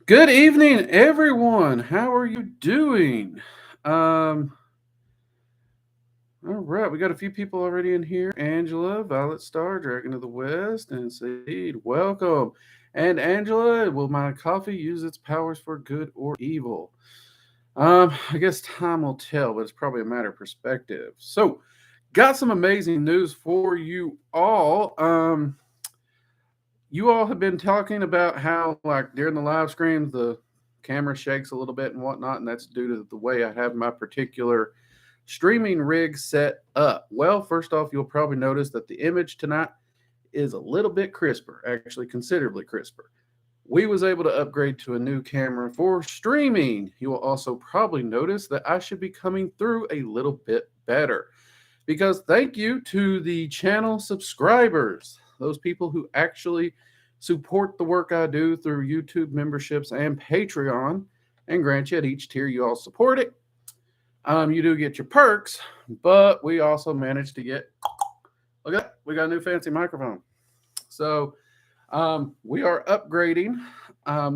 Good evening, everyone. How are you doing? Um, all right, we got a few people already in here. Angela, Violet Star, Dragon of the West, and Saeed. Welcome. And Angela, will my coffee use its powers for good or evil? I guess time will tell, but it's probably a matter of perspective. So, got some amazing news for you all. You all have been talking about how, like, during the live streams, the camera shakes a little bit and whatnot, and that's due to the way I have my particular streaming rig set up. Well, first off, you'll probably notice that the image tonight is a little bit crisper, actually considerably crisper. We was able to upgrade to a new camera for streaming. You will also probably notice that I should be coming through a little bit better because thank you to the channel subscribers, those people who actually support the work I do through YouTube memberships and Patreon. And grant you, at each tier, you all support it. You do get your perks, but we also managed to get, look at that, we got a new fancy microphone. So we are upgrading,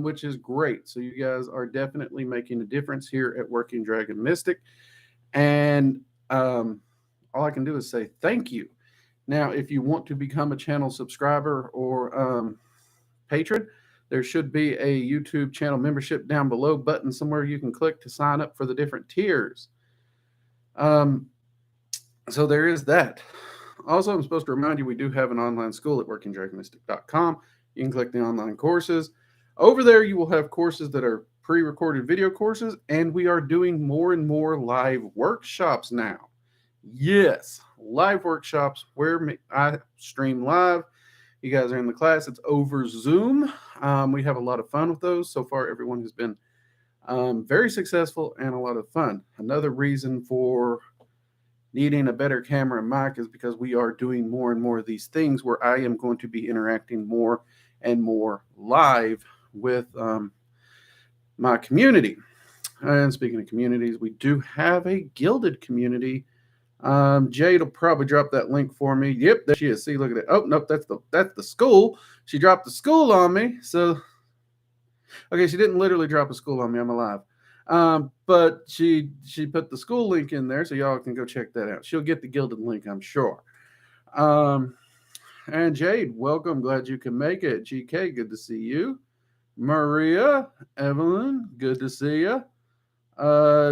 which is great. So you guys are definitely making a difference here at Working Dragon Mystic. And all I can do is say thank you. Now, if you want to become a channel subscriber or patron, there should be a YouTube channel membership down below button somewhere you can click to sign up for the different tiers. So there is that. Also, I'm supposed to remind you we do have an online school at workingdragonmystic.com. You can click the online courses. Over there, you will have courses that are pre-recorded video courses, and we are doing more and more live workshops now. Yes, live workshops where I stream live. You guys are in the class. It's over Zoom. We have a lot of fun with those. So far, everyone has been very successful and a lot of fun. Another reason for needing a better camera and mic is because we are doing more and more of these things where I am going to be interacting more and more live with my community. And speaking of communities, we do have a gilded community. Jade will probably drop that link for me. Yep, there she is. See, look at that. Oh, nope, that's the school. She dropped the school on me. So, okay, she didn't literally drop a school on me. I'm alive. But she put the school link in there, so y'all can go check that out. She'll get the gilded link, I'm sure. And Jade, welcome. Glad you can make it. GK, good to see you. Maria, Evelyn, good to see you.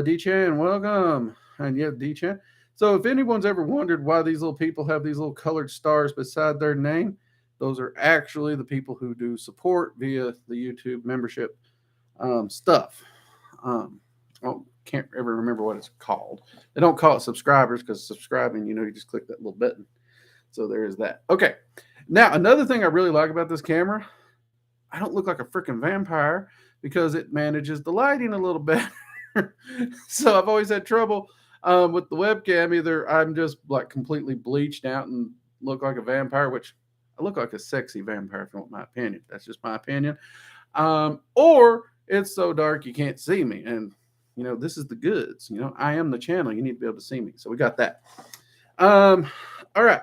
D-Chan, welcome. And yeah, D-Chan. So if anyone's ever wondered why these little people have these little colored stars beside their name, those are actually the people who do support via the YouTube membership stuff. Can't ever remember what it's called. They don't call it subscribers because subscribing, you just click that little button. So there is that. Okay. Now, another thing I really like about this camera, I don't look like a freaking vampire because it manages the lighting a little better. So I've always had trouble with the webcam. Either I'm just like completely bleached out and look like a vampire, which I look like a sexy vampire if you want my opinion. That's just my opinion. Or it's so dark you can't see me. And, this is the goods. I am the channel. You need to be able to see me. So we got that. All right.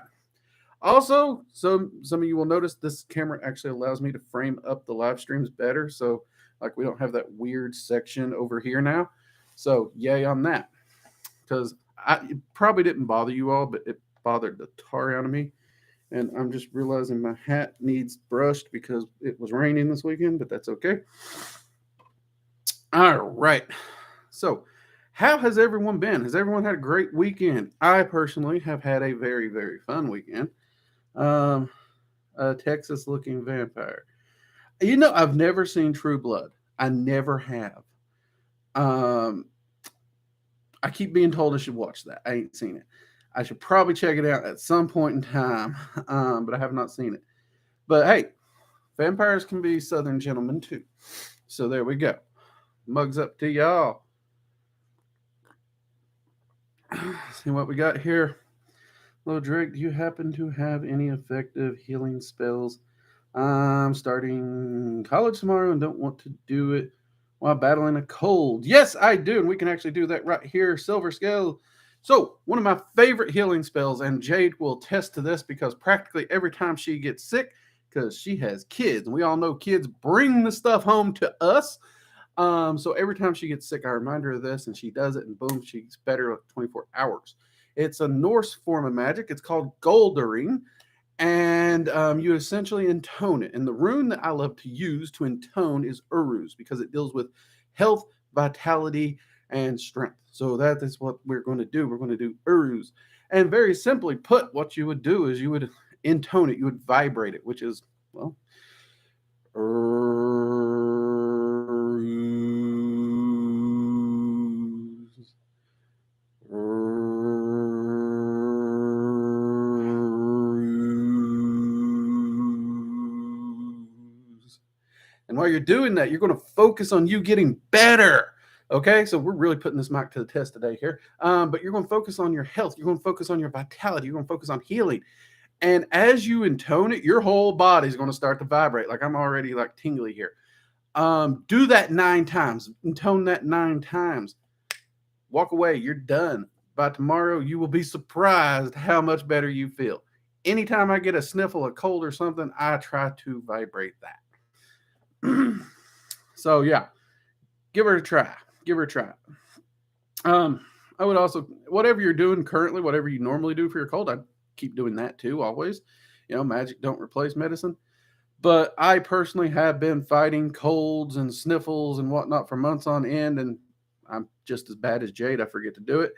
Also, some of you will notice this camera actually allows me to frame up the live streams better. So, like, we don't have that weird section over here now. So, yay on that. Because it probably didn't bother you all, but it bothered the tar out of me. And I'm just realizing my hat needs brushed because it was raining this weekend, but that's okay. All right. So, how has everyone been? Has everyone had a great weekend? I personally have had a very, very fun weekend. A Texas-looking vampire. I've never seen True Blood. I never have. I keep being told I should watch that. I ain't seen it. I should probably check it out at some point in time, but I have not seen it. But hey, vampires can be Southern gentlemen too. So there we go. Mugs up to y'all. See what we got here. Hello, Drake. Do you happen to have any effective healing spells? I'm starting college tomorrow and don't want to do it while battling a cold. Yes, I do. And we can actually do that right here. Silver Scale. So, one of my favorite healing spells, and Jade will attest to this because practically every time she gets sick, because she has kids, and we all know kids bring the stuff home to us. So every time she gets sick, I remind her of this, and she does it, and boom, she's better in 24 hours. It's a Norse form of magic. It's called Goldering, and you essentially intone it. And the rune that I love to use to intone is Uruz, because it deals with health, vitality, and strength. So that is what we're going to do. We're going to do Uruz. And very simply put, what you would do is you would intone it, you would vibrate it, which is, well, and while you're doing that, you're going to focus on you getting better. Okay, so we're really putting this mic to the test today here. But you're going to focus on your health. You're going to focus on your vitality. You're going to focus on healing. And as you intone it, your whole body is going to start to vibrate. Like I'm already like tingly here. Do that 9 times. Intone that 9 times. Walk away. You're done. By tomorrow, you will be surprised how much better you feel. Anytime I get a sniffle, a cold or something, I try to vibrate that. So yeah, give her a try. Give her a try. I would also, whatever you're doing currently, whatever you normally do for your cold, I'd keep doing that too, always. You know, magic don't replace medicine. But I personally have been fighting colds and sniffles and whatnot for months on end, and I'm just as bad as Jade. I forget to do it.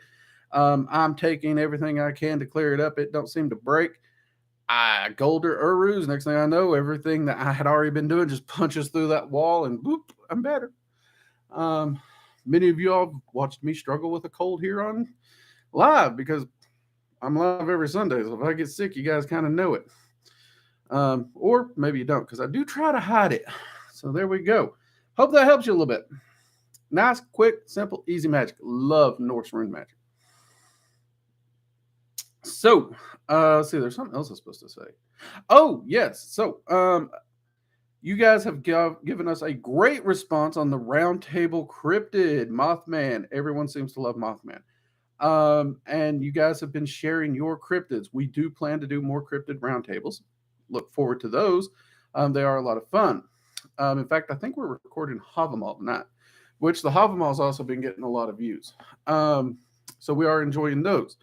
I'm taking everything I can to clear it up. It don't seem to break. I Golder Uruz. Next thing I know, everything that I had already been doing just punches through that wall, and boop, I'm better. Many of you all watched me struggle with a cold here on live because I'm live every Sunday. So if I get sick, you guys kind of know it. Or maybe you don't, because I do try to hide it. So there we go. Hope that helps you a little bit. Nice, quick, simple, easy magic. Love Norse rune magic. So, let's see, there's something else I'm supposed to say. Oh, yes. So, you guys have given us a great response on the Roundtable Cryptid Mothman. Everyone seems to love Mothman. And you guys have been sharing your cryptids. We do plan to do more cryptid roundtables. Look forward to those. They are a lot of fun. In fact, I think we're recording Havamal tonight, which the Havamal has also been getting a lot of views. So we are enjoying those.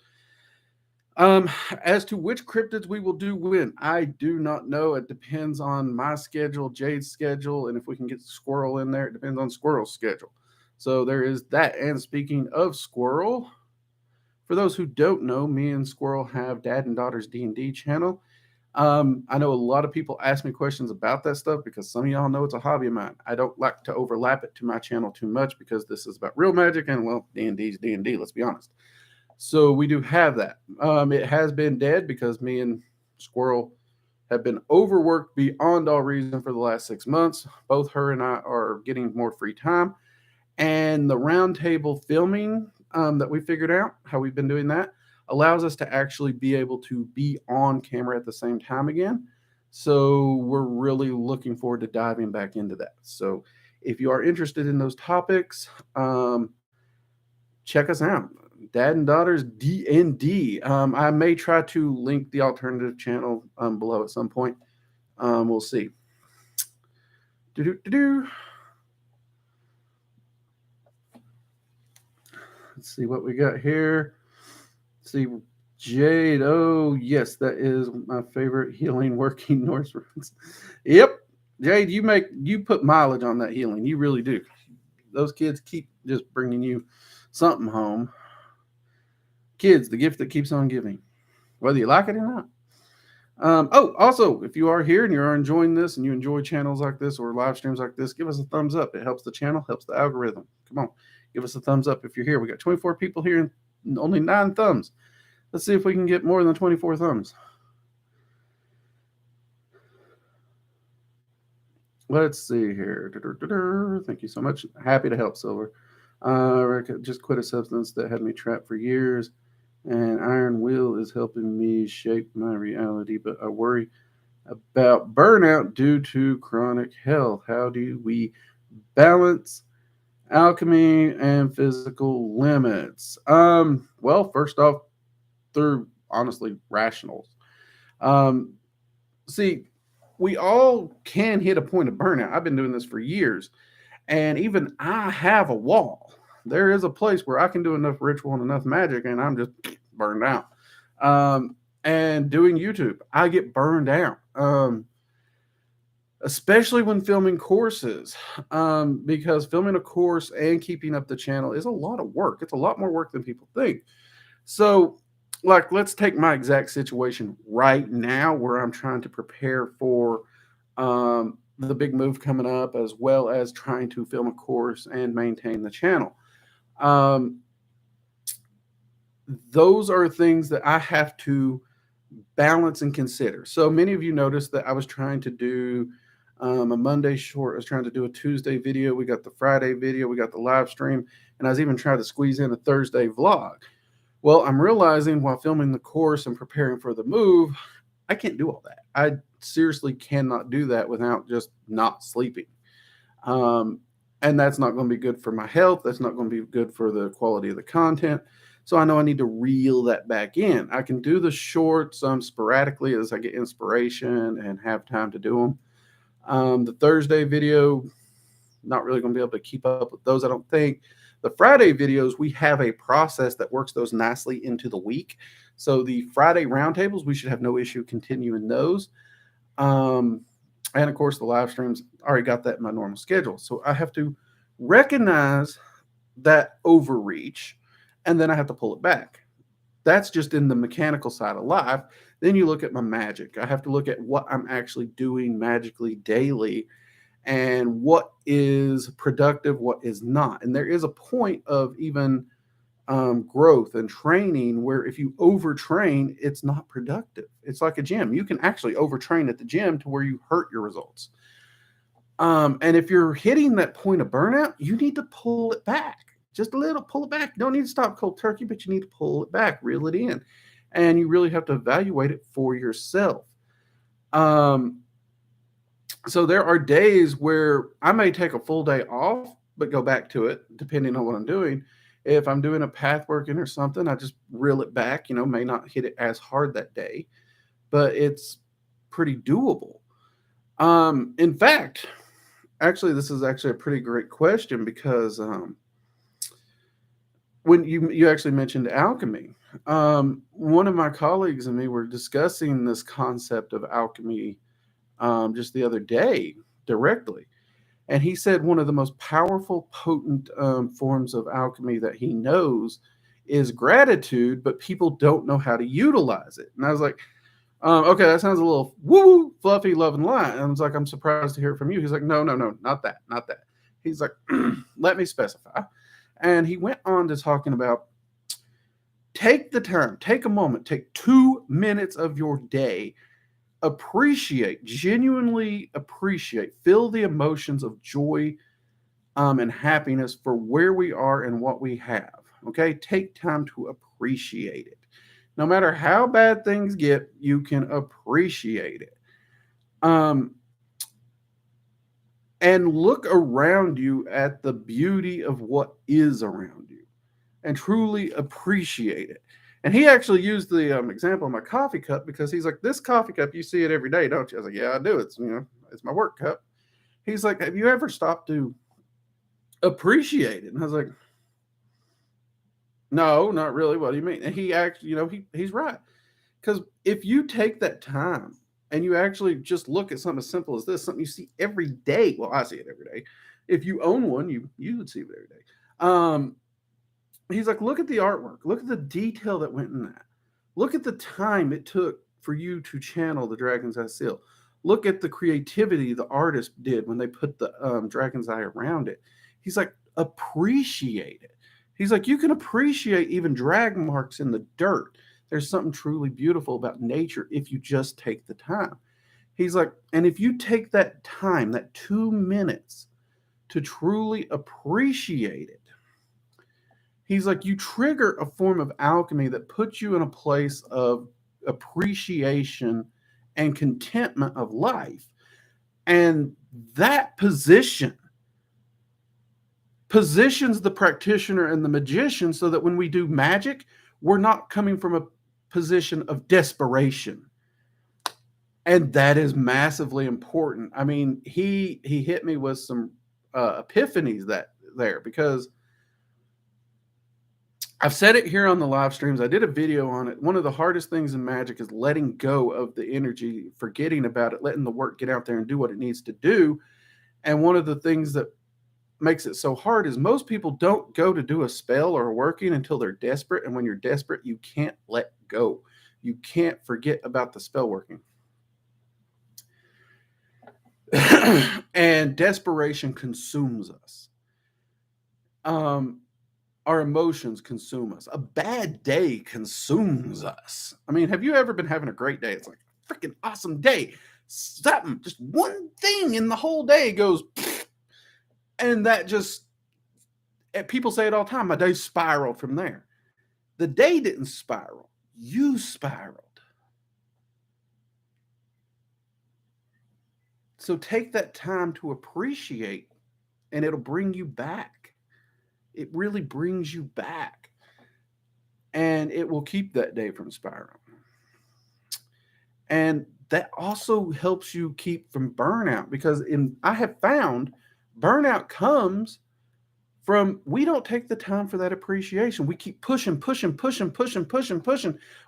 As to which cryptids we will do when, I do not know. It depends on my schedule, Jade's schedule, and if we can get Squirrel in there, it depends on Squirrel's schedule. So there is that. And speaking of Squirrel, for those who don't know, me and Squirrel have Dad and Daughter's D&D channel. I know a lot of people ask me questions about that stuff because some of y'all know it's a hobby of mine. I don't like to overlap it to my channel too much because this is about real magic, and well, D&D's D&D, let's be honest. So we do have that. It has been dead because me and Squirrel have been overworked beyond all reason for the last 6 months. Both her and I are getting more free time. And the roundtable filming that we figured out, how we've been doing that, allows us to actually be able to be on camera at the same time again. So we're really looking forward to diving back into that. So if you are interested in those topics, check us out. Dad and Daughter's D&D. I may try to link the alternative channel below at some point. We'll see. Let's see what we got here. Let's see, Jade. Oh, yes, that is my favorite healing working Norse runes. Yep. Jade, you put mileage on that healing. You really do. Those kids keep just bringing you something home. Kids, the gift that keeps on giving, whether you like it or not. Also, if you are here and you are enjoying this and you enjoy channels like this or live streams like this, give us a thumbs up. It helps the channel, helps the algorithm. Come on, give us a thumbs up if you're here. We got 24 people here and only 9 thumbs. Let's see if we can get more than 24 thumbs. Let's see here. Thank you so much. Happy to help, Silver. Just quit a substance that had me trapped for years, and Iron Will is helping me shape my reality, but I worry about burnout due to chronic health. How do we balance alchemy and physical limits? Well, first off, through honestly rationals. See, we all can hit a point of burnout. I've been doing this for years, and even I have a wall. There is a place where I can do enough ritual and enough magic, and I'm just burned out. And doing YouTube, I get burned out, especially when filming courses, because filming a course and keeping up the channel is a lot of work. It's a lot more work than people think. So, like, let's take my exact situation right now where I'm trying to prepare for the big move coming up, as well as trying to film a course and maintain the channel. Those are things that I have to balance and consider. So many of you noticed that I was trying to do a Monday short. I was trying to do a Tuesday video. We got the Friday video. We got the live stream. And I was even trying to squeeze in a Thursday vlog. Well, I'm realizing while filming the course and preparing for the move, I can't do all that. I seriously cannot do that without just not sleeping. And that's not going to be good for my health. That's not going to be good for the quality of the content. So I know I need to reel that back in. I can do the shorts sporadically as I get inspiration and have time to do them. The Thursday video, not really going to be able to keep up with those, I don't think. The Friday videos, we have a process that works those nicely into the week. So the Friday roundtables, we should have no issue continuing those. And of course, the live streams, I already got that in my normal schedule. So I have to recognize that overreach, and then I have to pull it back. That's just in the mechanical side of life. Then you look at my magic. I have to look at what I'm actually doing magically daily and what is productive, what is not. And there is a point of even growth and training where if you overtrain, it's not productive. It's like a gym. You can actually overtrain at the gym to where you hurt your results. And if you're hitting that point of burnout, you need to pull it back. Just a little, pull it back. You don't need to stop cold turkey, but you need to pull it back, reel it in. And you really have to evaluate it for yourself. So there are days where I may take a full day off, but go back to it, depending on what I'm doing. If I'm doing a path working or something, I just reel it back, may not hit it as hard that day, but it's pretty doable. In fact, actually, this is actually a pretty great question because when you actually mentioned alchemy, one of my colleagues and me were discussing this concept of alchemy just the other day directly. And he said one of the most powerful, potent forms of alchemy that he knows is gratitude, but people don't know how to utilize it. And I was like, okay, that sounds a little woo, fluffy, love and light. And I was like, I'm surprised to hear it from you. He's like, no, not that. He's like, let me specify. And he went on to talking about take the time, take a moment, take 2 minutes of your day, genuinely appreciate, feel the emotions of joy and happiness for where we are and what we have. Okay, take time to appreciate it. No matter how bad things get, you can appreciate it. And look around you at the beauty of what is around you and truly appreciate it. And he actually used the example of my coffee cup because he's like, this coffee cup, you see it every day, don't you? I was like, yeah, I do. It's, it's my work cup. He's like, have you ever stopped to appreciate it? And I was like, no, not really. What do you mean? And he actually, he's right. Because if you take that time and you actually just look at something as simple as this, something you see every day. Well, I see it every day. If you own one, you would see it every day. He's like, look at the artwork. Look at the detail that went in that. Look at the time it took for you to channel the Dragon's Eye seal. Look at the creativity the artist did when they put the Dragon's Eye around it. He's like, appreciate it. He's like, you can appreciate even drag marks in the dirt. There's something truly beautiful about nature if you just take the time. He's like, and if you take that time, that 2 minutes to truly appreciate it, he's like, you trigger a form of alchemy that puts you in a place of appreciation and contentment of life. And that positions the practitioner and the magician so that when we do magic, we're not coming from a position of desperation. And that is massively important. I mean, he hit me with some epiphanies there, because I've said it here on the live streams. I did a video on it. One of the hardest things in magic is letting go of the energy, forgetting about it, letting the work get out there and do what it needs to do. And one of the things that makes it so hard is most people don't go to do a spell or a working until they're desperate. And when you're desperate, you can't let go. You can't forget about the spell working. And desperation consumes us. Our emotions consume us. A bad day consumes us. I mean, have you ever been having a great day? It's like a freaking awesome day. Something, just one thing in the whole day goes, and that just, people say it all the time, my day spiraled from there. The day didn't spiral. You spiraled. So take that time to appreciate, and it'll bring you back. It really brings you back, and it will keep that day from spiraling. And that also helps you keep from burnout, because I have found burnout comes from, we don't take the time for that appreciation. We keep pushing.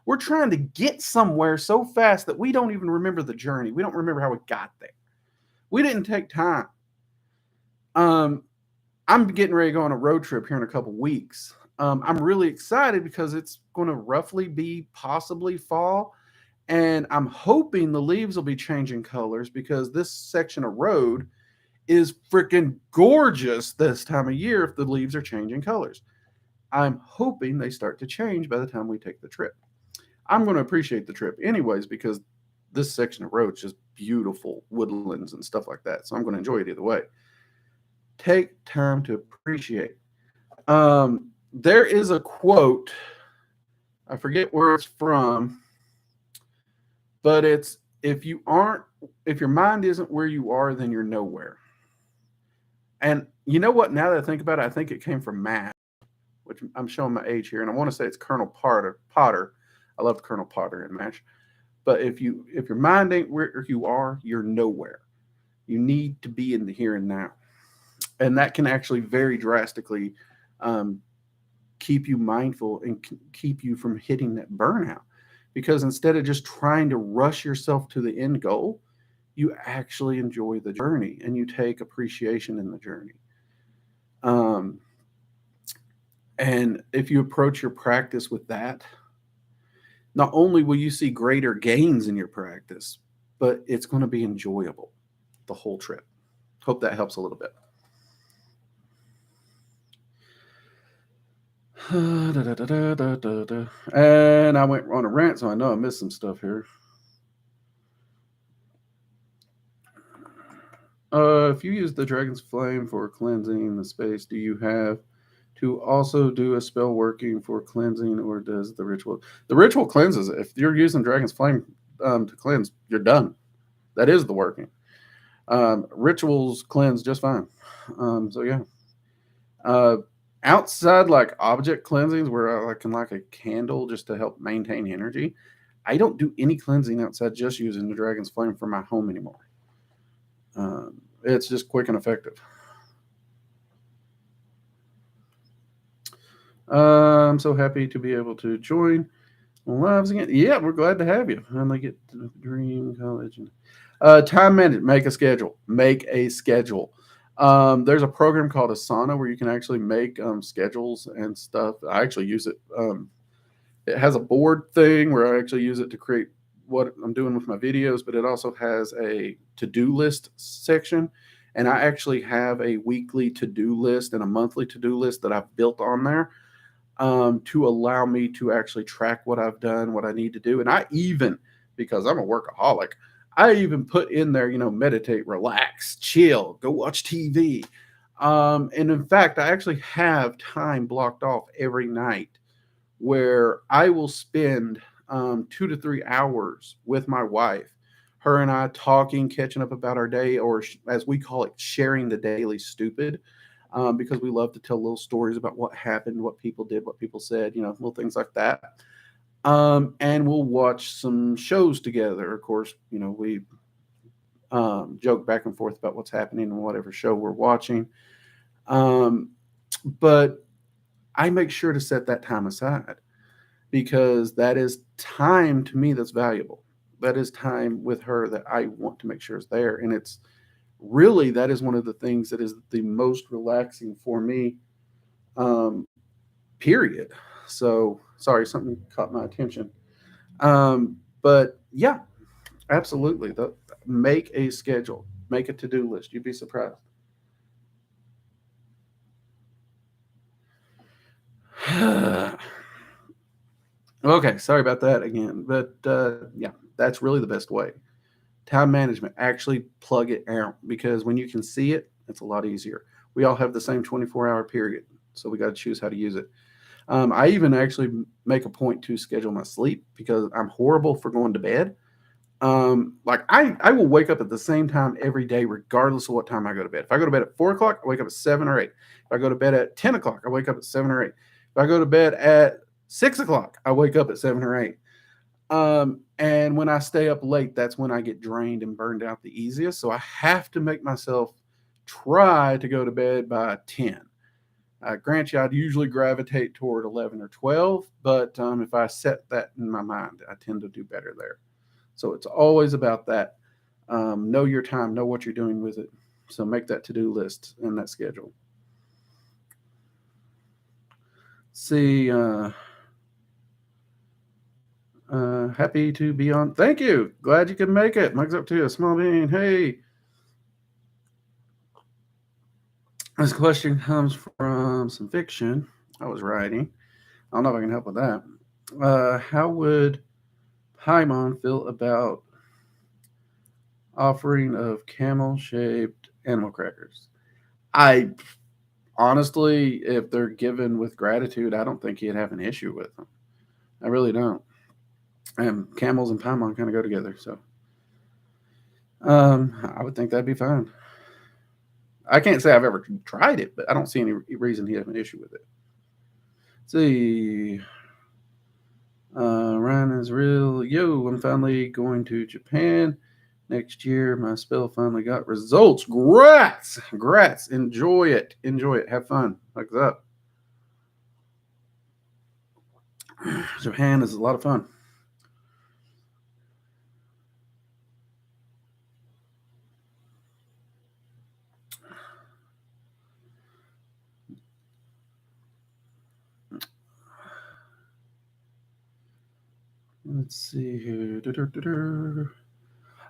We're trying to get somewhere so fast that we don't even remember the journey. We don't remember how we got there. We didn't take time. I'm getting ready to go on a road trip here in a couple weeks. I'm really excited because it's going to roughly be possibly fall. And I'm hoping the leaves will be changing colors, because this section of road is freaking gorgeous this time of year if the leaves are changing colors. I'm hoping they start to change by the time we take the trip. I'm going to appreciate the trip anyways, because this section of road is just beautiful woodlands and stuff like that. So I'm going to enjoy it either way. Take time to appreciate. There is a quote, I forget where it's from, but it's, if your mind isn't where you are, then you're nowhere. And you know what? Now that I think about it, I think it came from Matt, which I'm showing my age here, and I want to say it's Colonel Potter. I love Colonel Potter in MASH. But if your mind ain't where you are, you're nowhere. You need to be in the here and now. And that can actually very drastically keep you mindful and keep you from hitting that burnout. Because instead of just trying to rush yourself to the end goal, you actually enjoy the journey and you take appreciation in the journey. And if you approach your practice with that, not only will you see greater gains in your practice, but it's going to be enjoyable the whole trip. Hope that helps a little bit. And I went on a rant, so I know I missed some stuff here. If you use the Dragon's Flame for cleansing the space, do you have to also do a spell working for cleansing, or does the ritual? The ritual cleanses. If you're using Dragon's Flame to cleanse, you're done. That is the working. Rituals cleanse just fine. So yeah. Outside like object cleansings where I can light a candle just to help maintain energy, I don't do any cleansing outside just using the Dragon's Flame for my home anymore. It's just quick and effective. I'm so happy to be able to join lives again. Yeah, we're glad to have you. I'm gonna get to Dream College. Time management. Make a schedule. Make a schedule. There's a program called Asana where you can actually make schedules and stuff. I actually use it. It has a board thing where I actually use it to create what I'm doing with my videos, but it also has a to-do list section. And I actually have a weekly to-do list and a monthly to-do list that I've built on there to allow me to actually track what I've done, what I need to do. And I even, because I'm a workaholic, I even put in there, meditate, relax, chill, go watch TV. And in fact, I actually have time blocked off every night where I will spend 2 to 3 hours with my wife, her and I talking, catching up about our day, or as we call it, sharing the daily stupid, because we love to tell little stories about what happened, what people did, what people said, little things like that. And we'll watch some shows together. Of course, we joke back and forth about what's happening in whatever show we're watching. But I make sure to set that time aside because that is time to me that's valuable. That is time with her that I want to make sure is there. And it's really, that is one of the things that is the most relaxing for me, period. So, sorry, something caught my attention. But yeah, absolutely. Make a schedule, make a to-do list. You'd be surprised. Okay, sorry about that again. But yeah, that's really the best way. Time management, actually plug it out because when you can see it, it's a lot easier. We all have the same 24-hour period, so we got to choose how to use it. I even actually make a point to schedule my sleep because I'm horrible for going to bed. Like I will wake up at the same time every day, regardless of what time I go to bed. If I go to bed at 4 o'clock, I wake up at 7 or 8. If I go to bed at 10 o'clock, I wake up at 7 or 8. If I go to bed at 6 o'clock, I wake up at 7 or 8. And when I stay up late, that's when I get drained and burned out the easiest. So I have to make myself try to go to bed by 10. Grant you, I'd usually gravitate toward 11 or 12, but if I set that in my mind, I tend to do better there. So it's always about that. Know your time, know what you're doing with it. So make that to-do list and that schedule. See, happy to be on. Thank you. Glad you could make it. Mugs up to you. Small bean. Hey. This question comes from some fiction I was writing. I don't know if I can help with that. How would Paimon feel about offering of camel-shaped animal crackers? I honestly, if they're given with gratitude, I don't think he'd have an issue with them. I really don't. And camels and Paimon kind of go together, so I would think that'd be fine. I can't say I've ever tried it, but I don't see any reason he'd have an issue with it. Let's see. Ryan is real. Yo, I'm finally going to Japan next year. My spell finally got results. Grats. Enjoy it. Have fun. Like that. Japan is a lot of fun. Let's see here.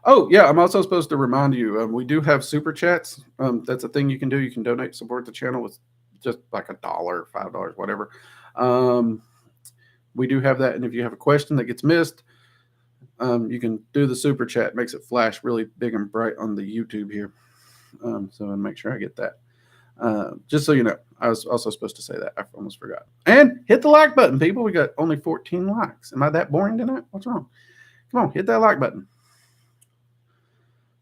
Oh, yeah, I'm also supposed to remind you, we do have super chats. That's a thing you can do. You can donate, support the channel with just like $1, $5, whatever. We do have that. And if you have a question that gets missed, you can do the super chat. It makes it flash really big and bright on the YouTube here. So I'll make sure I get that. Just so you know, I was also supposed to say that. I almost forgot. And hit the like button, people. We got only 14 likes. Am I that boring tonight? What's wrong? Come on, hit that like button.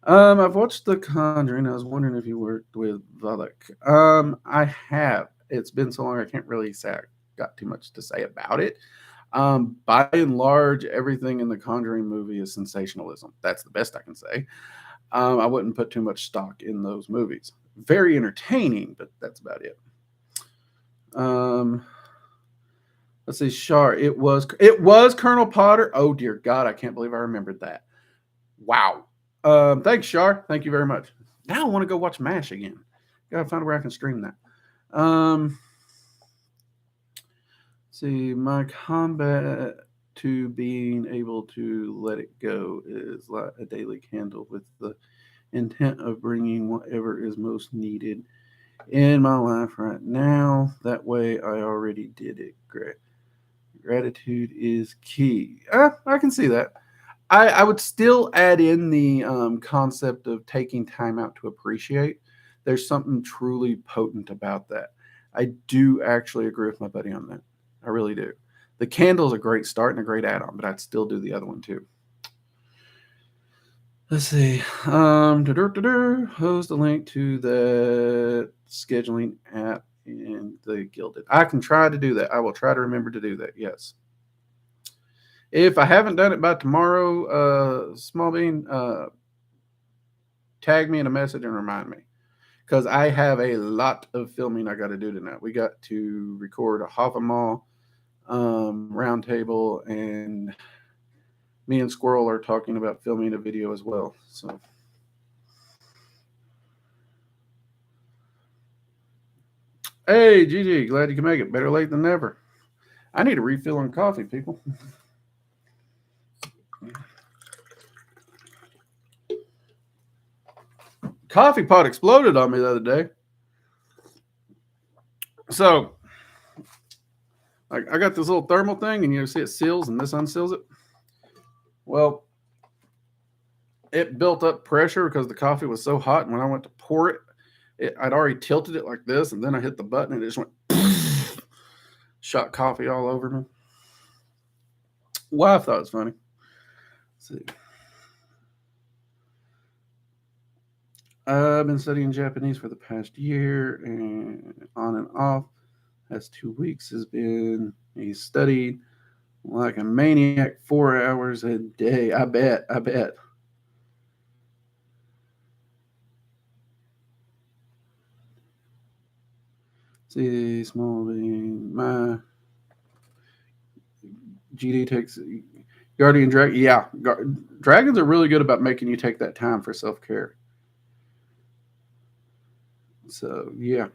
I've watched The Conjuring. I was wondering if you worked with Valak. I have. It's been so long, I can't really say I got too much to say about it. By and large, everything in the Conjuring movie is sensationalism. That's the best I can say. I wouldn't put too much stock in those movies. Very entertaining, but that's about it. Let's see, Shar. It was Colonel Potter. Oh dear God, I can't believe I remembered that. Wow. Thanks, Shar. Thank you very much. Now I want to go watch MASH again. Gotta find where I can stream that. See, my combat to being able to let it go is like a daily candle with the intent of bringing whatever is most needed in my life right now. That way I already did it. Gratitude is key. I can see that. I would still add in the concept of taking time out to appreciate. There's something truly potent about that. I do actually agree with my buddy on that. I really do. The candle is a great start and a great add-on, but I'd still do the other one too. Let's see. Post the link to the scheduling app in the Gilded. I can try to do that. I will try to remember to do that. Yes. If I haven't done it by tomorrow, Small Bean, tag me in a message and remind me, because I have a lot of filming I got to do tonight. We got to record a Hoffa Mall round table, and me and Squirrel are talking about filming a video as well. So, hey, Gigi, glad you can make it. Better late than never. I need a refill on coffee, people. Coffee pot exploded on me the other day. So, I got this little thermal thing, and you see it seals, and this unseals it. Well, it built up pressure because the coffee was so hot, and when I went to pour it, I'd already tilted it like this, and then I hit the button, and it just went shot coffee all over me. Wife thought it was funny. Let's see. I've been studying Japanese for the past year, and on and off. Last 2 weeks has been he studied like a maniac 4 hours a day. I bet. See, Small Bean. My GD takes Guardian Dragon. Yeah, dragons are really good about making you take that time for self-care. So, yeah.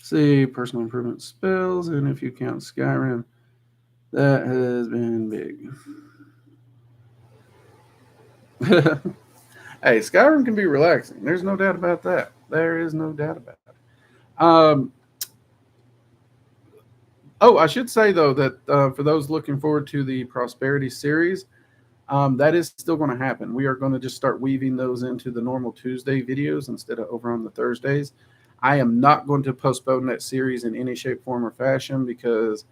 See, personal improvement spells, and if you count Skyrim, that has been big. Hey, Skyrim can be relaxing. There's no doubt about that. There is no doubt about it. Oh, I should say, though, that for those looking forward to the Prosperity series, that is still going to happen. We are going to just start weaving those into the normal Tuesday videos instead of over on the Thursdays. I am not going to postpone that series in any shape, form, or fashion because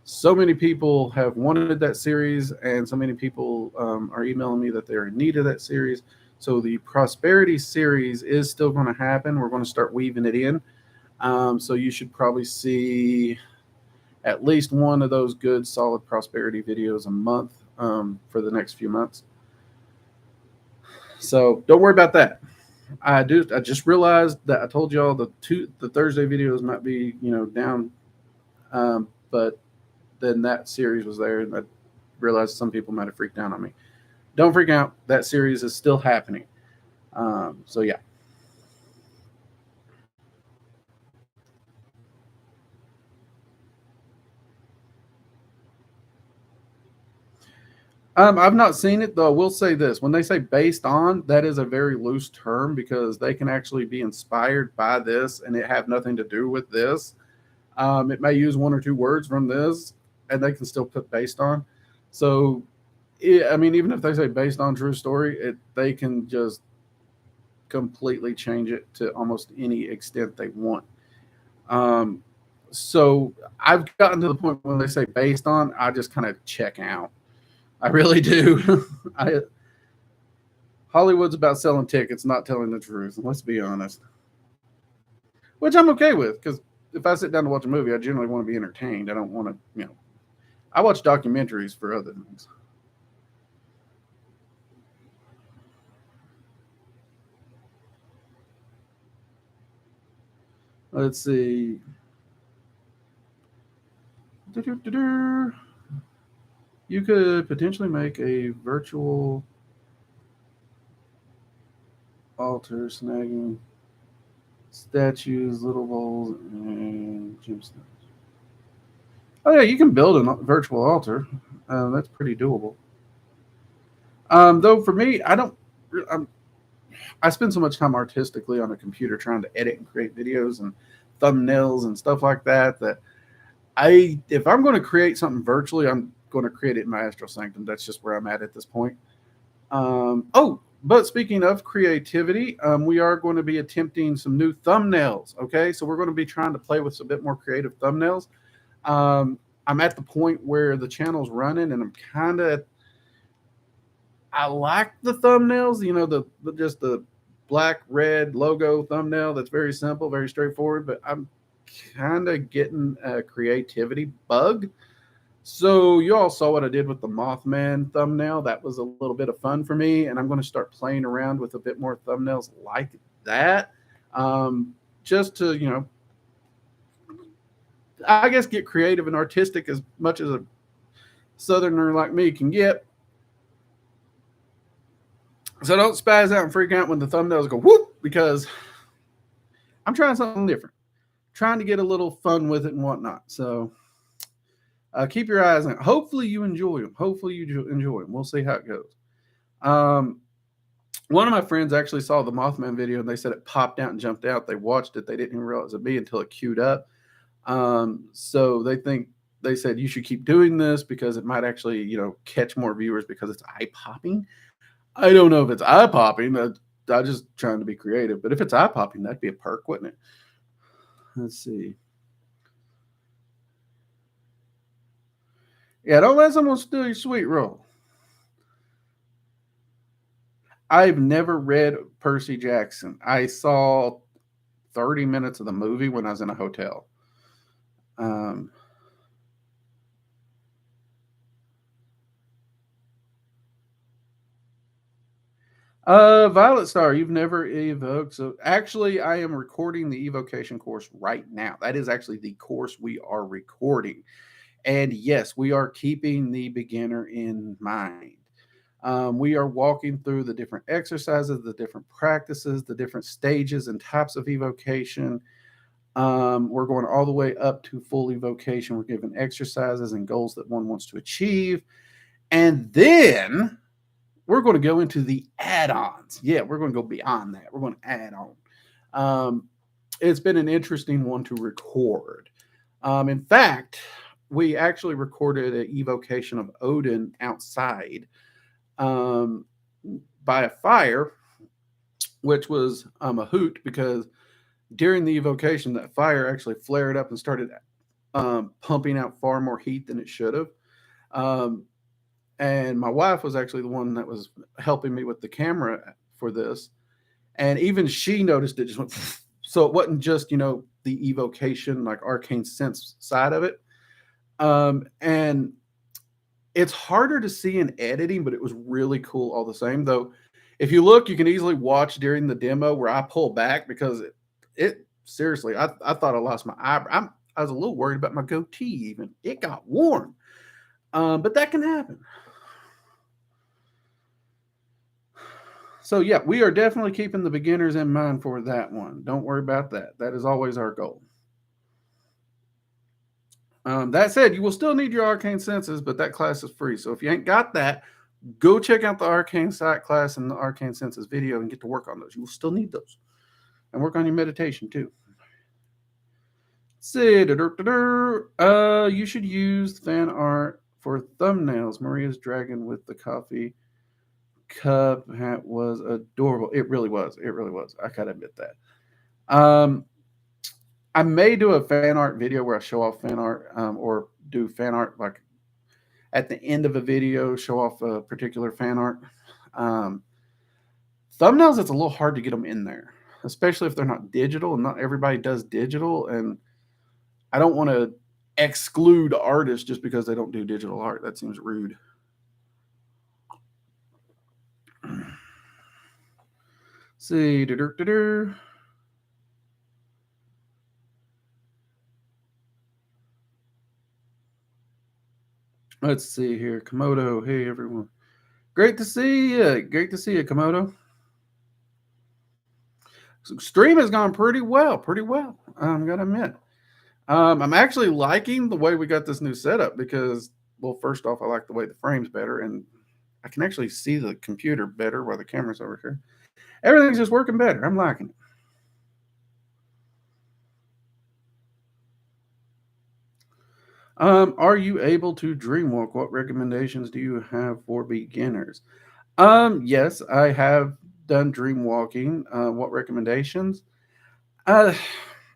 so many people have wanted that series, and so many people are emailing me that they're in need of that series. So the Prosperity series is still going to happen. We're going to start weaving it in. So you should probably see at least one of those good, solid Prosperity videos a month for the next few months. So don't worry about that. I just realized that I told y'all the Thursday videos might be down, but then that series was there, and I realized some people might have freaked out on me. Don't freak out. That series is still happening. So yeah. I've not seen it, though. I will say this. When they say based on, that is a very loose term because they can actually be inspired by this and it have nothing to do with this. It may use one or two words from this and they can still put based on. So, even if they say based on true story, they can just completely change it to almost any extent they want. So I've gotten to the point when they say based on, I just kind of check out. I really do. Hollywood's about selling tickets, not telling the truth. Let's be honest. Which I'm okay with, because if I sit down to watch a movie, I generally want to be entertained. I don't want to, I watch documentaries for other things. Let's see. You could potentially make a virtual altar snagging statues, little bowls, and gemstones. Oh yeah, you can build a virtual altar. That's pretty doable. Though for me, I spend so much time artistically on a computer trying to edit and create videos and thumbnails and stuff like that if I'm going to create something virtually, I'm going to create it in my Astral Sanctum. That's just where I'm at this point. But speaking of creativity, we are going to be attempting some new thumbnails. Okay, so we're going to be trying to play with a bit more creative thumbnails. I'm at the point where the channel's running, and I like the thumbnails. Just the black, red logo thumbnail that's very simple, very straightforward, but I'm kind of getting a creativity bug. So you all saw what I did with the Mothman thumbnail. That was a little bit of fun for me, and I'm going to start playing around with a bit more thumbnails like that, just to, I guess, get creative and artistic as much as a Southerner like me can get. So don't spaz out and freak out when the thumbnails go whoop, because I'm trying something different, trying to get a little fun with it and whatnot. So keep your eyes on. Hopefully you enjoy them. Hopefully you enjoy them. We'll see how it goes. One of my friends actually saw the Mothman video and they said it popped out and jumped out. They watched it. They didn't even realize it be until it queued up. So they said you should keep doing this because it might actually, catch more viewers because it's eye popping. I don't know if it's eye popping. I'm just trying to be creative. But if it's eye popping, that'd be a perk, wouldn't it? Let's see. Yeah, don't let someone steal your sweet roll. I've never read Percy Jackson. I saw 30 minutes of the movie when I was in a hotel. Violet Star, you've never evoked. So actually, I am recording the Evocation course right now. That is actually the course we are recording. And yes, we are keeping the beginner in mind. We are walking through the different exercises, the different practices, the different stages and types of evocation. We're going all the way up to full evocation. We're given exercises and goals that one wants to achieve. And then we're going to go into the add-ons. Yeah, we're going to go beyond that. We're going to add on. It's been an interesting one to record. In fact, we actually recorded an evocation of Odin outside by a fire, which was a hoot because during the evocation, that fire actually flared up and started pumping out far more heat than it should have. And my wife was actually the one that was helping me with the camera for this. And even she noticed it just went. So it wasn't just, the evocation, like arcane sense side of it. And it's harder to see in editing, but it was really cool all the same. Though, if you look, you can easily watch during the demo where I pull back because it seriously, I thought I lost my eyebrow. I was a little worried about my goatee even. It got warm. But that can happen. So yeah, we are definitely keeping the beginners in mind for that one. Don't worry about that. That is always our goal. That said, you will still need your arcane senses, but that class is free. So if you ain't got that, go check out the arcane sight class and the arcane senses video and get to work on those. You will still need those. And work on your meditation too. See, you should use fan art for thumbnails. Maria's dragon with the coffee cup hat was adorable. It really was. It really was. I gotta admit that. I may do a fan art video where I show off fan art, or do fan art like at the end of a video, show off a particular fan art. Thumbnails, it's a little hard to get them in there, especially if they're not digital, and not everybody does digital. And I don't want to exclude artists just because they don't do digital art. That seems rude. See, let's see here. Komodo, hey everyone. Great to see you. Great to see you, Komodo. So stream has gone pretty well. I'm gonna admit. I'm actually liking the way we got this new setup because, well, first off, I like the way the frame's better, and I can actually see the computer better while the camera's over here. Everything's just working better. I'm liking it. Are you able to dreamwalk? What recommendations do you have for beginners? Yes, I have done dreamwalking. What recommendations?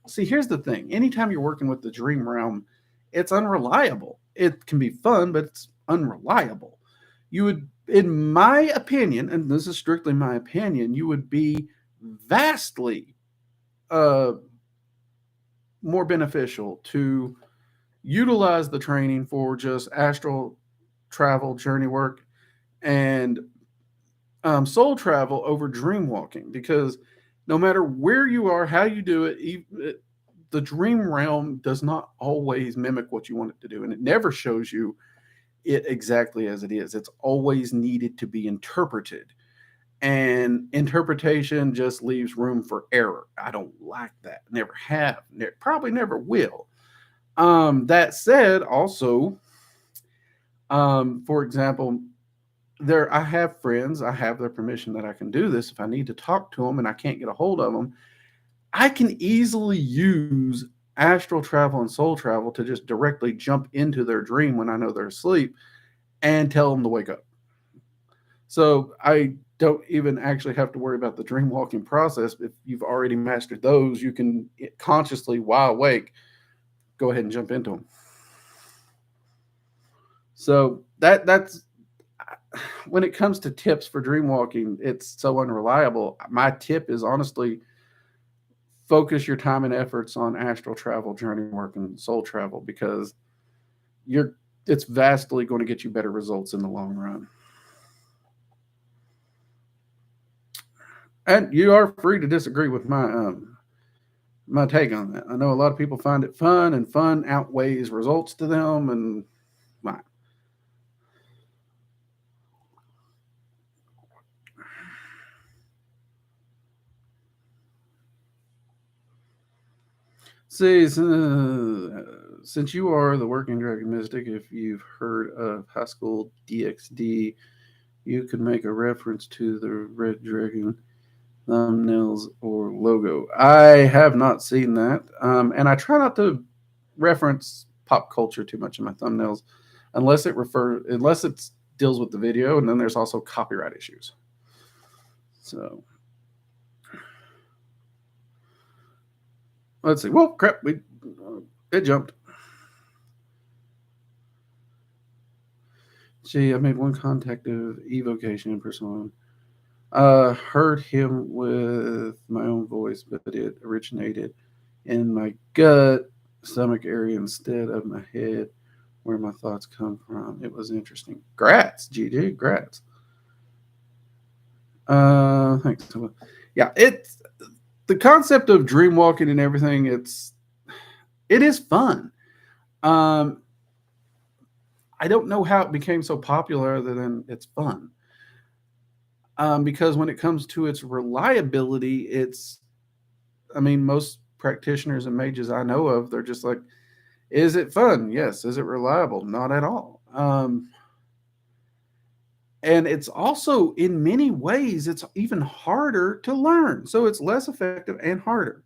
See, here's the thing. Anytime you're working with the dream realm, it's unreliable. It can be fun, but it's unreliable. You would, in my opinion, and this is strictly my opinion, you would be vastly more beneficial to utilize the training for just astral travel, journey work, and soul travel over dream walking, because no matter where you are, how you do it, the dream realm does not always mimic what you want it to do, and it never shows you it exactly as it is. It's always needed to be interpreted, and interpretation just leaves room for error. I don't like that. Never have. Probably never will. That said, also, for example, I have friends. I have their permission that I can do this. If I need to talk to them and I can't get a hold of them, I can easily use astral travel and soul travel to just directly jump into their dream when I know they're asleep and tell them to wake up. So I don't even actually have to worry about the dream walking process. If you've already mastered those, you can consciously, while awake, go ahead and jump into them. So that's when it comes to tips for dream walking, it's so unreliable. My tip is honestly focus your time and efforts on astral travel, journey work, and soul travel, because it's vastly going to get you better results in the long run. And you are free to disagree with my take on that. I know a lot of people find it fun, and fun outweighs results to them, and my see, since you are the working dragon mystic, if you've heard of high school DxD, you could make a reference to the red dragon thumbnails or logo. I have not seen that, and I try not to reference pop culture too much in my thumbnails, unless it deals with the video, and then there's also copyright issues. So let's see. Well, crap, it jumped. Gee, I made one contact of evocation in person. Heard him with my own voice, but it originated in my gut, stomach area instead of my head, where my thoughts come from. It was interesting. Grats, GG, grats. Thanks. Yeah, it's the concept of dream walking and everything. It is fun. Um, I don't know how it became so popular, other than it's fun. Because when it comes to its reliability, I mean, most practitioners and mages I know of, they're just like, is it fun? Yes. Is it reliable? Not at all. And it's also, in many ways, it's even harder to learn. So it's less effective and harder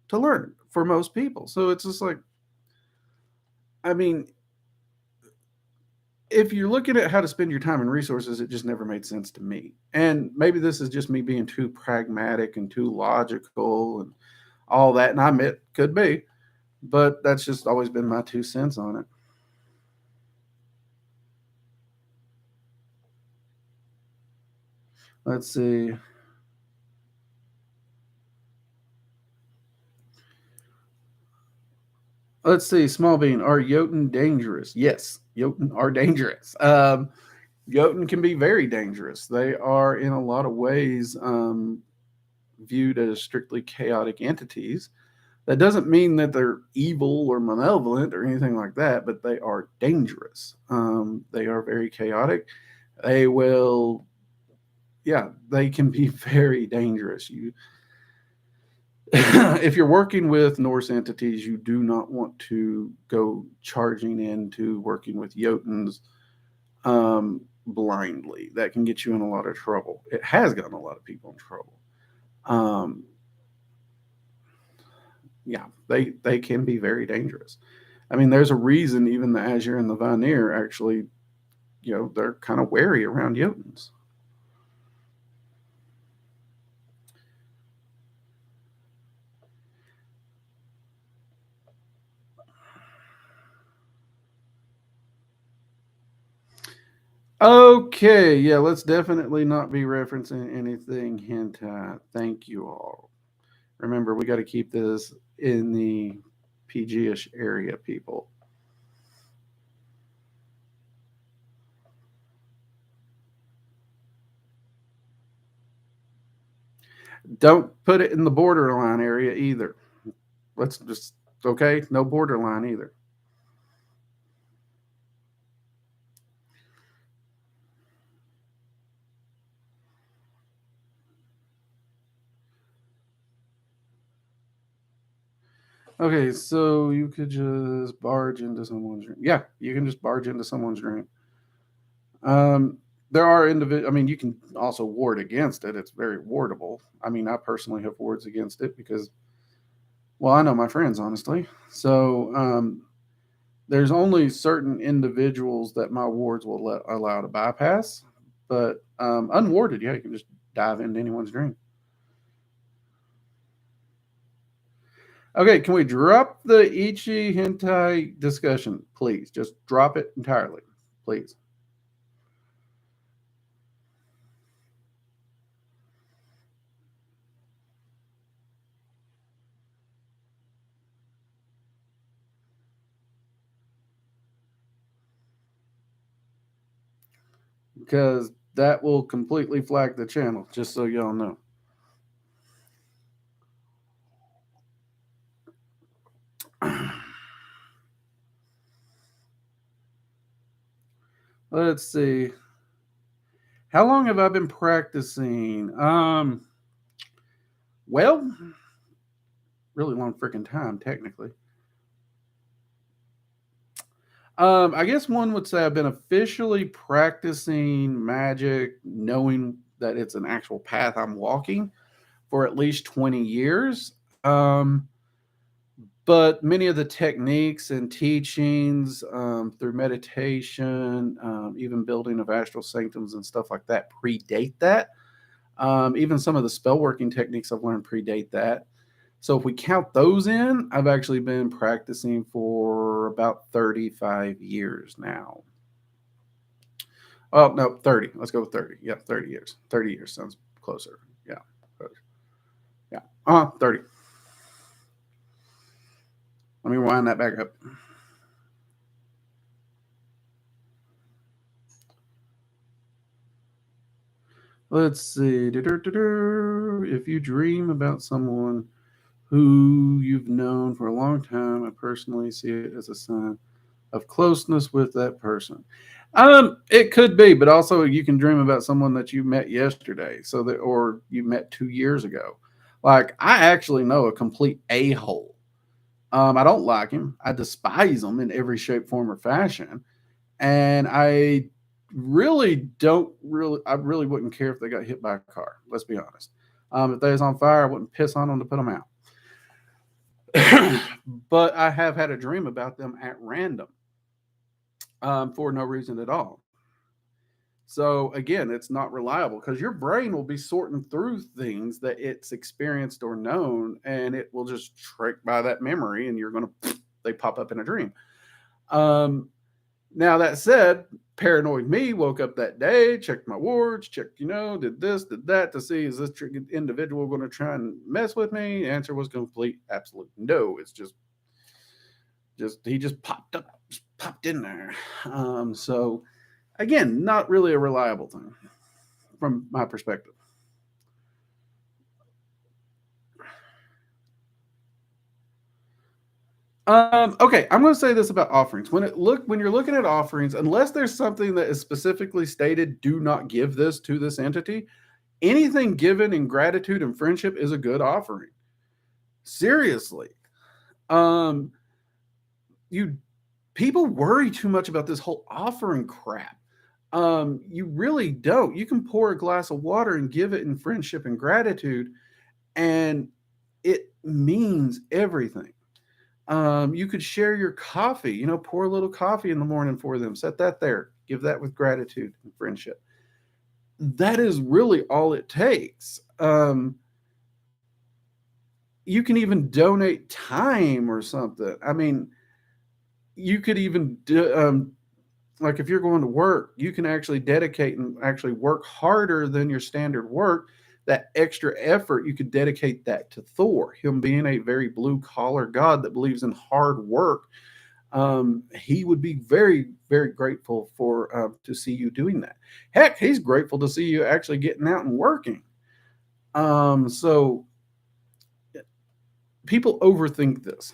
to learn for most people. So it's just like, I mean, if you're looking at how to spend your time and resources, it just never made sense to me. And maybe this is just me being too pragmatic and too logical and all that. And I admit, could be, but that's just always been my 2 cents on it. Let's see. Let's see. Small Bean, are Jotun dangerous? Yes, Jotun are dangerous. Jotun can be very dangerous. They are, in a lot of ways, viewed as strictly chaotic entities. That doesn't mean that they're evil or malevolent or anything like that, but they are dangerous. They are very chaotic. They will, yeah, they can be very dangerous. If you're working with Norse entities, you do not want to go charging into working with Jotuns blindly. That can get you in a lot of trouble. It has gotten a lot of people in trouble. Yeah, they can be very dangerous. I mean, there's a reason even the Azure and the Vanir actually, they're kind of wary around Jotuns. Okay, yeah, let's definitely not be referencing anything hentai. Thank you all. Remember, we got to keep this in the PG-ish area, people. Don't put it in the borderline area either. Let's just, okay, no borderline either. Okay, so you could just barge into someone's dream. Yeah, you can just barge into someone's dream. There are individual. I mean, you can also ward against it. It's very wardable. I mean, I personally have wards against it because, well, I know my friends honestly. So there's only certain individuals that my wards will allow to bypass. But unwarded, yeah, you can just dive into anyone's dream. Okay, can we drop the Ichi hentai discussion, please? Just drop it entirely, please. Because that will completely flag the channel, just so y'all know. Let's see. How long have I been practicing? Well, really long freaking time, technically. I guess one would say I've been officially practicing magic, knowing that it's an actual path I'm walking for at least 20 years. But many of the techniques and teachings through meditation, even building of astral sanctums and stuff like that predate that. Even some of the spell working techniques I've learned predate that. So if we count those in, I've actually been practicing for about 35 years now. Oh, no, 30. Let's go with 30. Yeah, 30 years. 30 years sounds closer. Yeah. Yeah. 30. Let me wind that back up. Let's see. If you dream about someone who you've known for a long time, I personally see it as a sign of closeness with that person. It could be, but also you can dream about someone that you met yesterday, so that or you met 2 years ago. Like I actually know a complete a hole. I don't like him. I despise him in every shape, form, or fashion, and I really wouldn't care if they got hit by a car. Let's be honest. If they was on fire, I wouldn't piss on them to put them out. But I have had a dream about them at random for no reason at all. So again, it's not reliable because your brain will be sorting through things that it's experienced or known, and it will just trick by that memory, and you're gonna they pop up in a dream. Um, Now that said, paranoid me woke up that day, checked my wards, checked, did this, did that to see is this individual going to try and mess with me? The answer was complete, absolute no. It's just he just popped in there. So again, not really a reliable thing from my perspective. Okay, I'm going to say this about offerings. When you're looking at offerings, unless there's something that is specifically stated, do not give this to this entity. Anything given in gratitude and friendship is a good offering. Seriously, um, you people worry too much about this whole offering crap. You really don't. You can pour a glass of water and give it in friendship and gratitude, and it means everything. You could share your coffee, pour a little coffee in the morning for them, set that there, give that with gratitude and friendship. That is really all it takes. You can even donate time or something. I mean, you could even like if you're going to work, you can actually dedicate and actually work harder than your standard work. That extra effort, you could dedicate that to Thor, him being a very blue collar god that believes in hard work. He would be very, very grateful for to see you doing that. Heck, he's grateful to see you actually getting out and working. So people overthink this.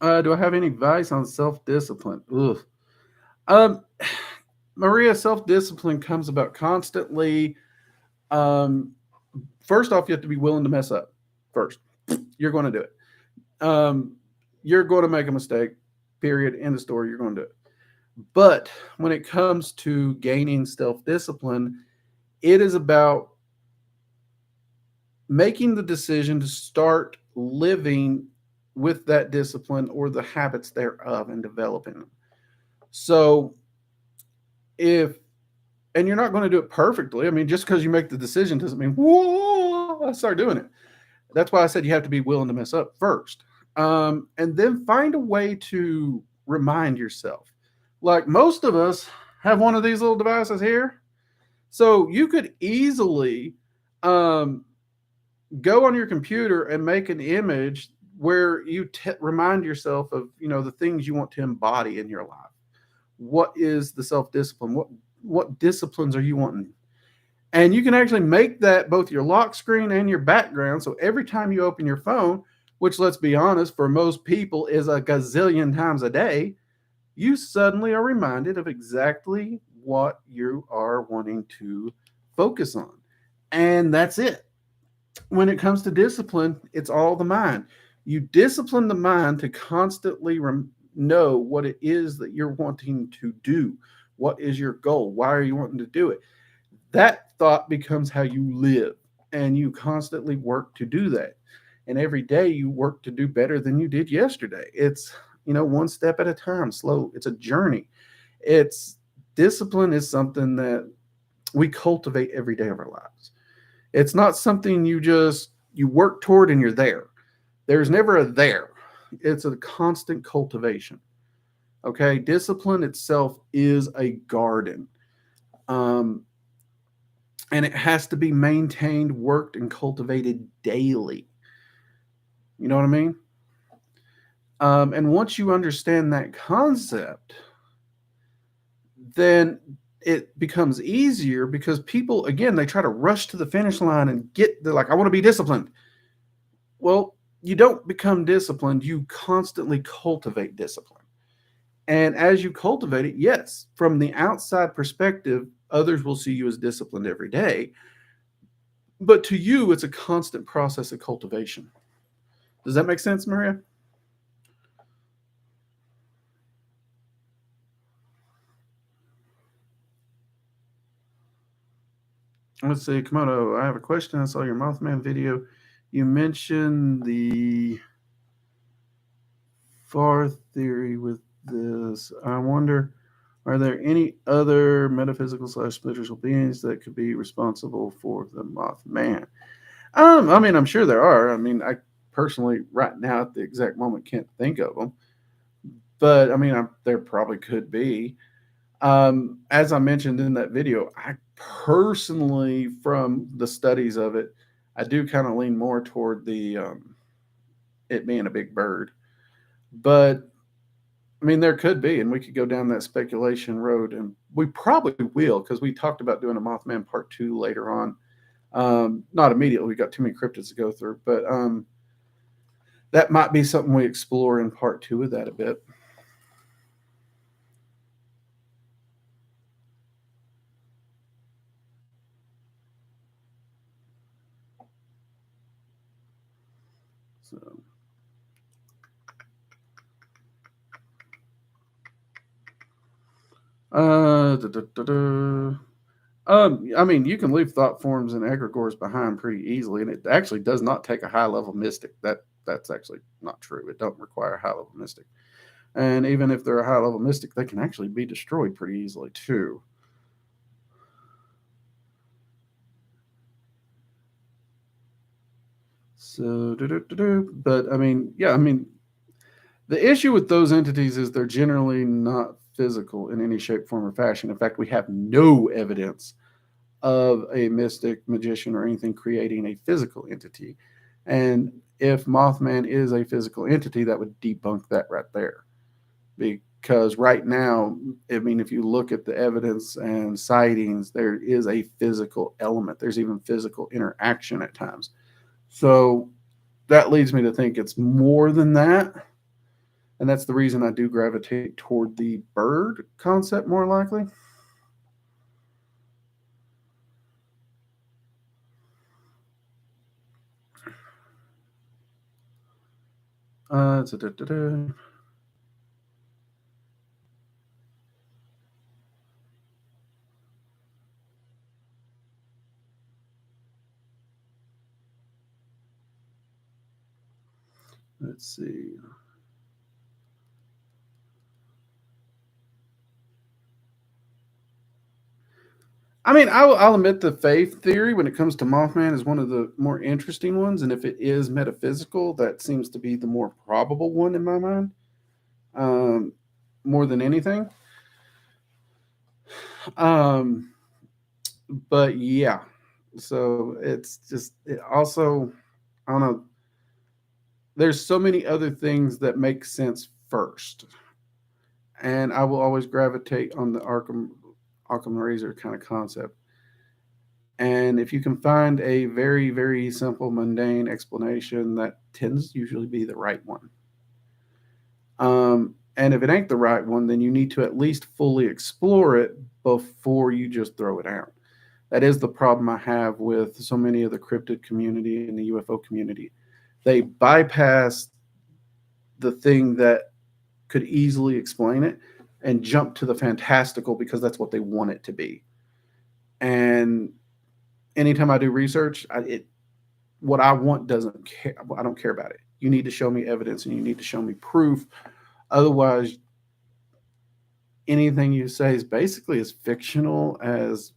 Do I have any advice on self-discipline? Ugh. Um, Maria, self-discipline comes about constantly. Um, First off, you have to be willing to mess up. First, you're going to do it. You're going to make a mistake. Period. End of story. You're going to do it. But when it comes to gaining self-discipline, it is about making the decision to start living with that discipline or the habits thereof and developing them. So and you're not going to do it perfectly. I mean, just because you make the decision doesn't mean, whoa, I start doing it. That's why I said you have to be willing to mess up first. And then find a way to remind yourself. Like most of us have one of these little devices here. So you could easily go on your computer and make an image where you remind yourself of, the things you want to embody in your life. What is the self-discipline? What disciplines are you wanting? And you can actually make that both your lock screen and your background. So every time you open your phone, which let's be honest, for most people is a gazillion times a day, you suddenly are reminded of exactly what you are wanting to focus on. And that's it. When it comes to discipline, it's all the mind. You discipline the mind to constantly know what it is that you're wanting to do. What is your goal? Why are you wanting to do it? That thought becomes how you live, and you constantly work to do that. And every day you work to do better than you did yesterday. It's, one step at a time, slow. It's a journey. It's discipline is something that we cultivate every day of our lives. It's not something you work toward and you're there. There's never a there. It's a constant cultivation. Okay, discipline itself is a garden. And it has to be maintained, worked, and cultivated daily. You know what I mean? And once you understand that concept, then it becomes easier because people, again, they try to rush to the finish line and they're like, I want to be disciplined. Well, you don't become disciplined. You constantly cultivate discipline. And as you cultivate it, yes, from the outside perspective, others will see you as disciplined every day. But to you, it's a constant process of cultivation. Does that make sense, Maria? Let's see, Komodo, I have a question. I saw your Mothman video. You mentioned the FAR theory with this. I wonder, are there any other metaphysical / spiritual beings that could be responsible for the Mothman? I mean, I'm sure there are. I mean, I personally, right now at the exact moment, can't think of them. But I mean, there probably could be. As I mentioned in that video, I personally, from the studies of it, I do kind of lean more toward the it being a big bird. But I mean, there could be, and we could go down that speculation road, and we probably will because we talked about doing a Mothman part 2 later on. Not immediately; we got too many cryptids to go through, but that might be something we explore in part 2 of that a bit. So. I mean, you can leave thought forms and egregores behind pretty easily, and it actually does not take a high level mystic. That's actually not true. It don't require a high level mystic, and even if they're a high level mystic, they can actually be destroyed pretty easily too. So, but I mean, yeah, I mean, the issue with those entities is they're generally not physical in any shape, form, or fashion. In fact, we have no evidence of a mystic, magician, or anything creating a physical entity. And if Mothman is a physical entity, that would debunk that right there. Because right now, I mean, if you look at the evidence and sightings, there is a physical element. There's even physical interaction at times. So that leads me to think it's more than that. And that's the reason I do gravitate toward the bird concept more likely. Da-da-da-da. Let's see. I mean, I'll admit the faith theory when it comes to Mothman is one of the more interesting ones. And if it is metaphysical, that seems to be the more probable one in my mind, more than anything. Um, but yeah, so it's just, it also, I don't know, there's so many other things that make sense first. And I will always gravitate on the Arkham Razor kind of concept. And if you can find a very, very simple, mundane explanation, that tends to usually be the right one. And if it ain't the right one, then you need to at least fully explore it before you just throw it out. That is the problem I have with so many of the cryptid community and the UFO community. They bypass the thing that could easily explain it and jump to the fantastical because that's what they want it to be. And anytime I do research, what I want doesn't care. I don't care about it. You need to show me evidence and you need to show me proof. Otherwise, anything you say is basically as fictional as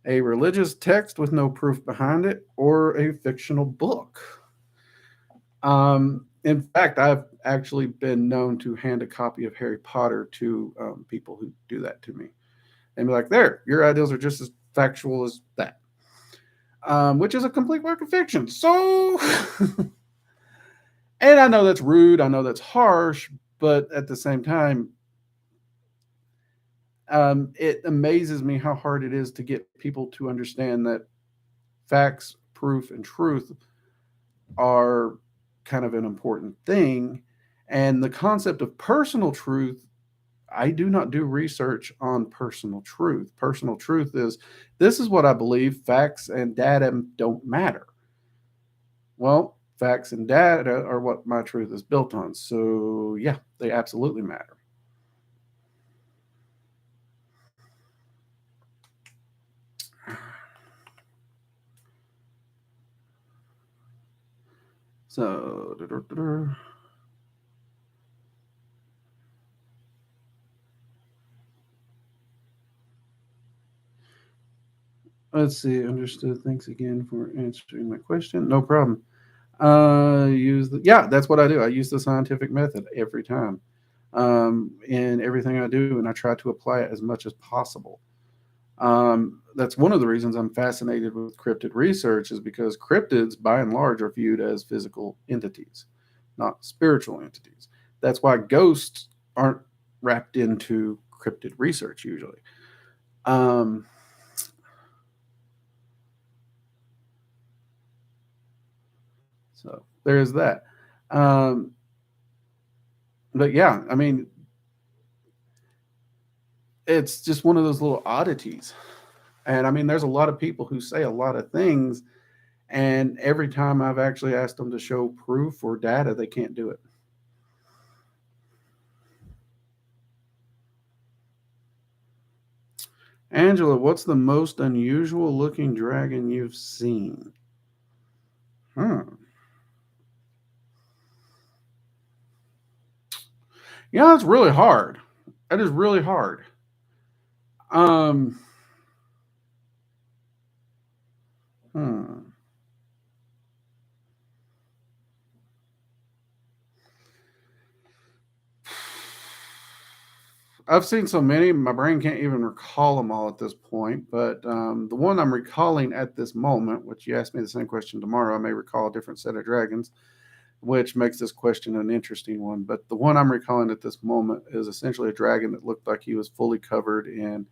a religious text with no proof behind it or a fictional book. In fact, I've actually been known to hand a copy of Harry Potter to people who do that to me and be like, there, your ideas are just as factual as that. Which is a complete work of fiction. So, and I know that's rude, I know that's harsh, but at the same time, it amazes me how hard it is to get people to understand that facts, proof, and truth are kind of an important thing. And the concept of personal truth, I do not do research on personal truth. Personal truth is this is what I believe, facts and data don't matter. Well, facts and data are what my truth is built on. So, yeah, they absolutely matter. So, let's see. Understood. Thanks again for answering my question. No problem. That's what I do. I use the scientific method every time in everything I do, and I try to apply it as much as possible. That's one of the reasons I'm fascinated with cryptid research is because cryptids, by and large, are viewed as physical entities, not spiritual entities. That's why ghosts aren't wrapped into cryptid research usually. Um, so there's that. Um, but yeah, I mean, it's just one of those little oddities. And I mean, there's a lot of people who say a lot of things, and every time I've actually asked them to show proof or data, they can't do it. Angela, what's the most unusual looking dragon you've seen? Hmm. Yeah, it's really hard. That is really hard. Um, hmm. I've seen so many, my brain can't even recall them all at this point. But the one I'm recalling at this moment, which you asked me the same question tomorrow, I may recall a different set of dragons, which makes this question an interesting one. But the one I'm recalling at this moment is essentially a dragon that looked like he was fully covered in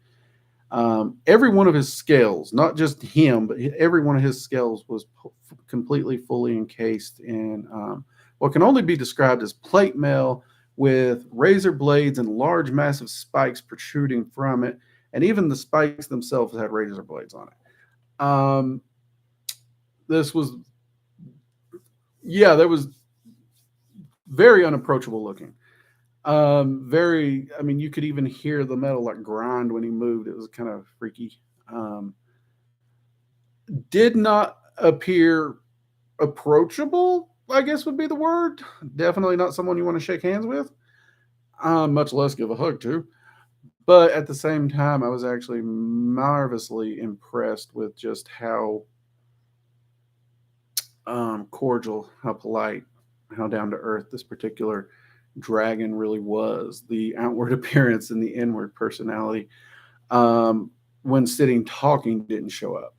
every one of his scales, not just him, but every one of his scales was completely fully encased in what can only be described as plate mail, with razor blades and large massive spikes protruding from it. And even the spikes themselves had razor blades on it. This was, yeah, that was very unapproachable looking. Very, I mean, you could even hear the metal like grind when he moved. It was kind of freaky. Did not appear approachable, I guess would be the word. Definitely not someone you want to shake hands with, much less give a hug to. But at the same time, I was actually marvelously impressed with just how cordial, how polite, how down to earth this particular dragon really was. The outward appearance and the inward personality, when sitting talking, didn't show up.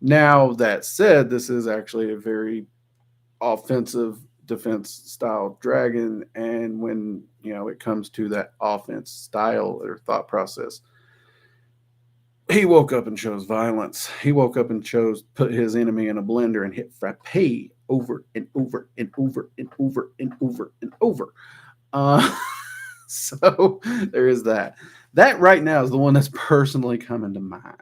Now, that said, this is actually a very offensive defense style dragon, and when it comes to that offense style or thought process, he woke up and chose violence. He woke up and chose put his enemy in a blender and hit frappe over and over and over and over and over and over. So there is that. That right now is the one that's personally coming to mind.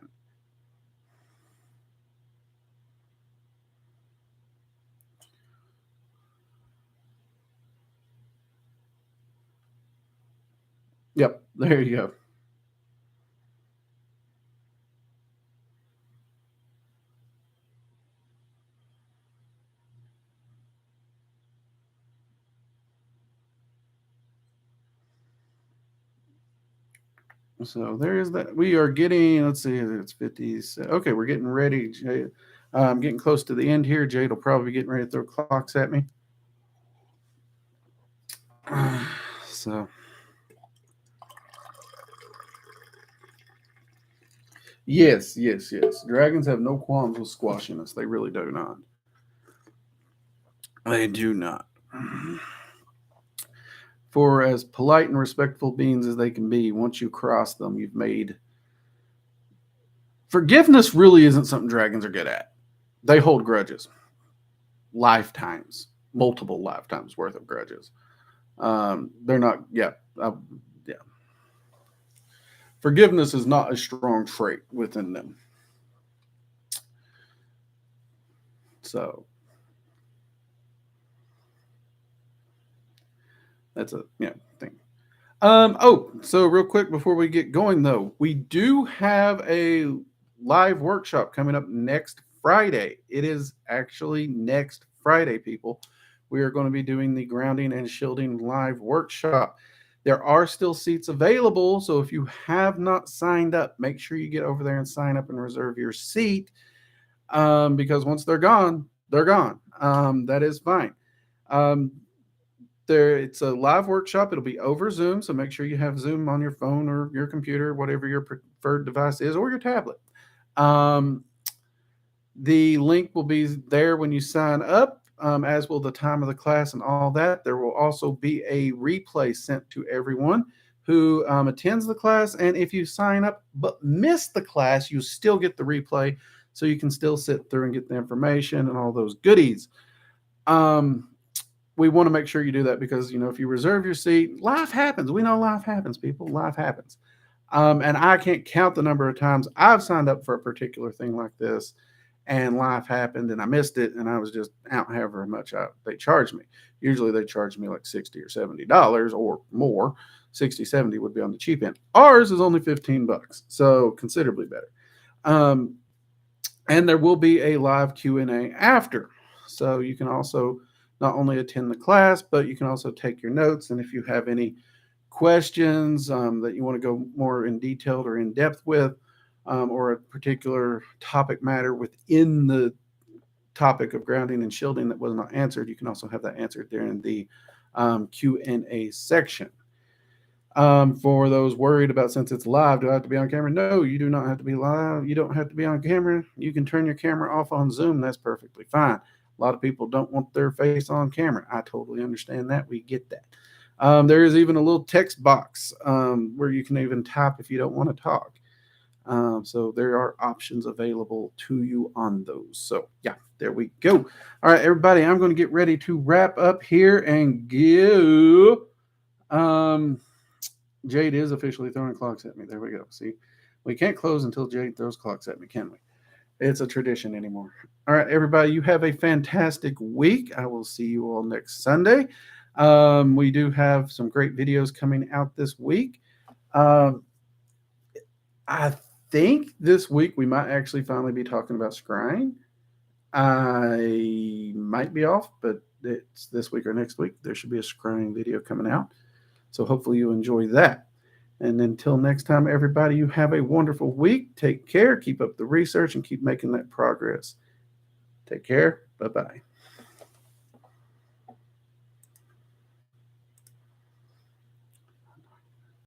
Yep, there you go. So there is that. We are getting, let's see, it's 50s. Okay, we're getting ready. I'm getting close to the end here. Jade will probably be getting ready to throw clocks at me. So, yes. Dragons have no qualms with squashing us. They really do not. They do not. For as polite and respectful beings as they can be, once you cross them, you've made. Forgiveness really isn't something dragons are good at. They hold grudges. Lifetimes, multiple lifetimes worth of grudges. They're not, yeah. Forgiveness is not a strong trait within them. So that's a thing. So real quick before we get going though, we do have a live workshop coming up next Friday. It is actually next Friday, people. We are going to be doing the grounding and shielding live workshop. There are still seats available, so if you have not signed up, make sure you get over there and sign up and reserve your seat, because once they're gone, they're gone. That is fine. It's a live workshop. It'll be over Zoom, so make sure you have Zoom on your phone or your computer, whatever your preferred device is, or your tablet. The link will be there when you sign up, as will the time of the class and all that. There will also be a replay sent to everyone who attends the class, and if you sign up but miss the class, you still get the replay, so you can still sit through and get the information and all those goodies. We want to make sure you do that because, if you reserve your seat, life happens. We know life happens, people. Life happens. And I can't count the number of times I've signed up for a particular thing like this, and life happened, and I missed it, and I was just out however much they charged me. Usually they charge me like $60 or $70 or more. 60, 70 would be on the cheap end. Ours is only $15, so considerably better. And there will be a live Q&A after. So you can also not only attend the class, but you can also take your notes. And if you have any questions that you want to go more in detailed or in depth with, or a particular topic matter within the topic of grounding and shielding that was not answered, you can also have that answered there in the Q&A section. For those worried about, since it's live, do I have to be on camera? No, you do not have to be live. You don't have to be on camera. You can turn your camera off on Zoom. That's perfectly fine. A lot of people don't want their face on camera. I totally understand that. We get that. There is even a little text box where you can even type if you don't want to talk. So there are options available to you on those. So yeah, there we go. All right, everybody, I'm going to get ready to wrap up here and go. Jade is officially throwing clocks at me. There we go. See, we can't close until Jade throws clocks at me, can we? It's a tradition anymore. All right, everybody, you have a fantastic week. I will see you all next Sunday. We do have some great videos coming out this week. I think this week we might actually finally be talking about scrying. I might be off, but it's this week or next week. There should be a scrying video coming out. So hopefully you enjoy that. And until next time, everybody, you have a wonderful week. Take care. Keep up the research and keep making that progress. Take care. Bye-bye.